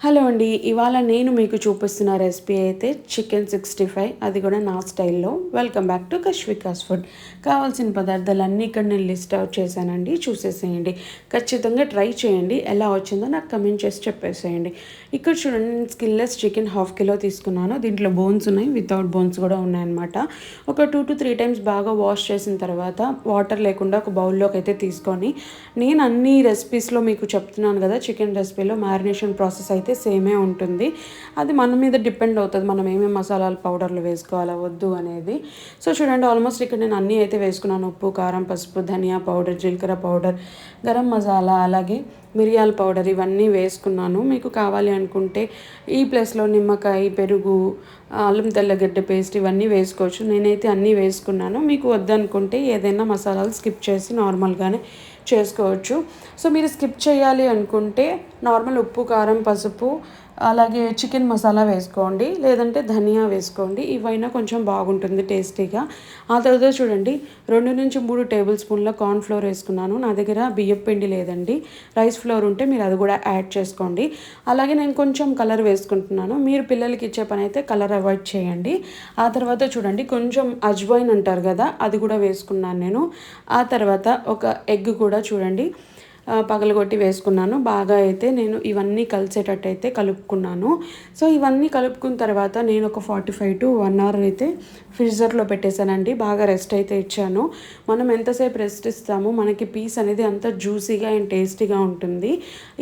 Hello అండి. ఇవాళ నేను మీకు చూపిస్తున్న రెసిపీ అయితే చికెన్ 65, అది కూడా నా స్టైల్లో. Welcome back to Kashvika's food. కావాల్సిన పదార్థాలన్నీ ఇక్కడ నేను లిస్ట్ అవుట్ చేశానండి, చూసేసేయండి. ఖచ్చితంగా ట్రై చేయండి, ఎలా వచ్చిందో నాకు కమెంట్ చేసి చెప్పేసేయండి. ఇక్కడ చూడండి, నేను స్కిన్లెస్ చికెన్ 1/2 కిలో తీసుకున్నాను. దీంట్లో బోన్స్ ఉన్నాయి, వితౌట్ బోన్స్ కూడా ఉన్నాయన్నమాట. ఒక 2 to 3 టైమ్స్ బాగా వాష్ చేసిన తర్వాత వాటర్ లేకుండా ఒక బౌల్లోకి అయితే తీసుకొని, నేను అన్ని రెసిపీస్లో మీకు చెప్తున్నాను కదా, చికెన్ రెసిపీలో మ్యారినేషన్ ప్రాసెస్ అయితే సేమే ఉంటుంది. అది మన మీద డిపెండ్ అవుతుంది, మనం ఏమేమి మసాలాలు పౌడర్లు వేసుకోవాలా వద్దు అనేది. సో చూడండి, ఆల్మోస్ట్ ఇక్కడ నేను అన్నీ అయితే వేసుకున్నాను. ఉప్పు, కారం, పసుపు, ధనియా పౌడర్, జీలకర్ర పౌడర్, గరం మసాలా, అలాగే మిరియాల పౌడర్, ఇవన్నీ వేసుకున్నాను. మీకు కావాలి అనుకుంటే ఈ ప్లేస్లో నిమ్మకాయ, పెరుగు, అల్లం తెల్లగడ్డ పేస్ట్ ఇవన్నీ వేసుకోవచ్చు. నేనైతే అన్నీ వేసుకున్నాను. మీకు వద్దనుకుంటే ఏదైనా మసాలాలు స్కిప్ చేసి నార్మల్గానే చేసుకోవచ్చు. సో మీరు స్కిప్ చేయాలి అనుకుంటే నార్మల్ ఉప్పు, కారం, పసుపు, అలాగే చికెన్ మసాలా వేసుకోండి, లేదంటే ధనియా వేసుకోండి. ఇవైనా కొంచెం బాగుంటుంది టేస్టీగా. ఆ తర్వాత చూడండి, 2 నుంచి 3 టేబుల్ స్పూన్ల కార్న్ఫ్లోర్ వేసుకున్నాను. నా దగ్గర బియ్యపు పిండి లేదండి, రైస్ ఫ్లోర్ ఉంటే మీరు అది కూడా యాడ్ చేసుకోండి. అలాగే నేను కొంచెం కలర్ వేసుకుంటున్నాను. మీరు పిల్లలకి ఇచ్చే పని అయితే కలర్ అవాయిడ్ చేయండి. ఆ తర్వాత చూడండి, కొంచెం అజ్వైన్ అంటారు కదా, అది కూడా వేసుకున్నాను నేను. ఆ తర్వాత ఒక ఎగ్ కూడా చూడండి పగలగొట్టి వేసుకున్నాను. బాగా అయితే నేను ఇవన్నీ కలిసేటట్టు అయితే కలుపుకున్నాను. సో ఇవన్నీ కలుపుకున్న తర్వాత నేను ఒక 45 to 1 hour అయితే ఫ్రీజర్లో పెట్టేశానండి. బాగా రెస్ట్ అయితే ఇచ్చాను. మనం ఎంతసేపు రెస్ట్ ఇస్తామో మనకి పీస్ అనేది అంత జ్యూసీగా అండ్ టేస్టీగా ఉంటుంది.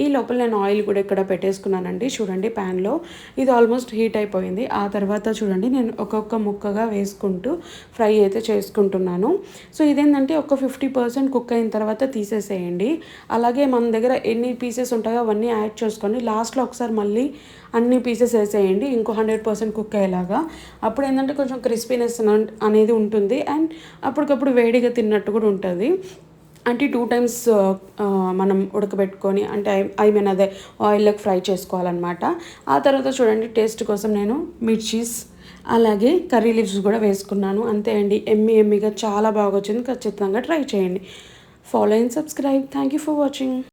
ఈ లోపల నేను ఆయిల్ కూడా ఇక్కడ పెట్టేసుకున్నానండి. చూడండి, ప్యాన్లో ఇది ఆల్మోస్ట్ హీట్ అయిపోయింది. ఆ తర్వాత చూడండి, నేను ఒక్కొక్క ముక్కగా వేసుకుంటూ ఫ్రై అయితే చేసుకుంటున్నాను. సో ఇదేంటంటే ఒక 50% కుక్ అయిన తర్వాత తీసేసేయండి. అలాగే మన దగ్గర ఎన్ని పీసెస్ ఉంటాయో అవన్నీ యాడ్ చేసుకొని లాస్ట్లో ఒకసారి మళ్ళీ అన్ని పీసెస్ వేసేయండి, ఇంకో 100% కుక్ అయ్యేలాగా. అప్పుడు ఏంటంటే కొంచెం క్రిస్పీనెస్ అనేది ఉంటుంది, అండ్ అప్పటికప్పుడు వేడిగా తిన్నట్టు కూడా ఉంటుంది. అంటే 2 టైమ్స్ మనం ఉడకబెట్టుకొని, అంటే ఐ మీన్ అదే ఆయిల్లోకి ఫ్రై చేసుకోవాలన్నమాట. ఆ తర్వాత చూడండి, టేస్ట్ కోసం నేను మిర్చీస్ అలాగే కర్రీ లీవ్స్ కూడా వేసుకున్నాను. అంతే అండి, ఎమ్మీగా చాలా బాగా వచ్చింది. ఖచ్చితంగా ట్రై చేయండి. Follow and subscribe. Thank you for watching.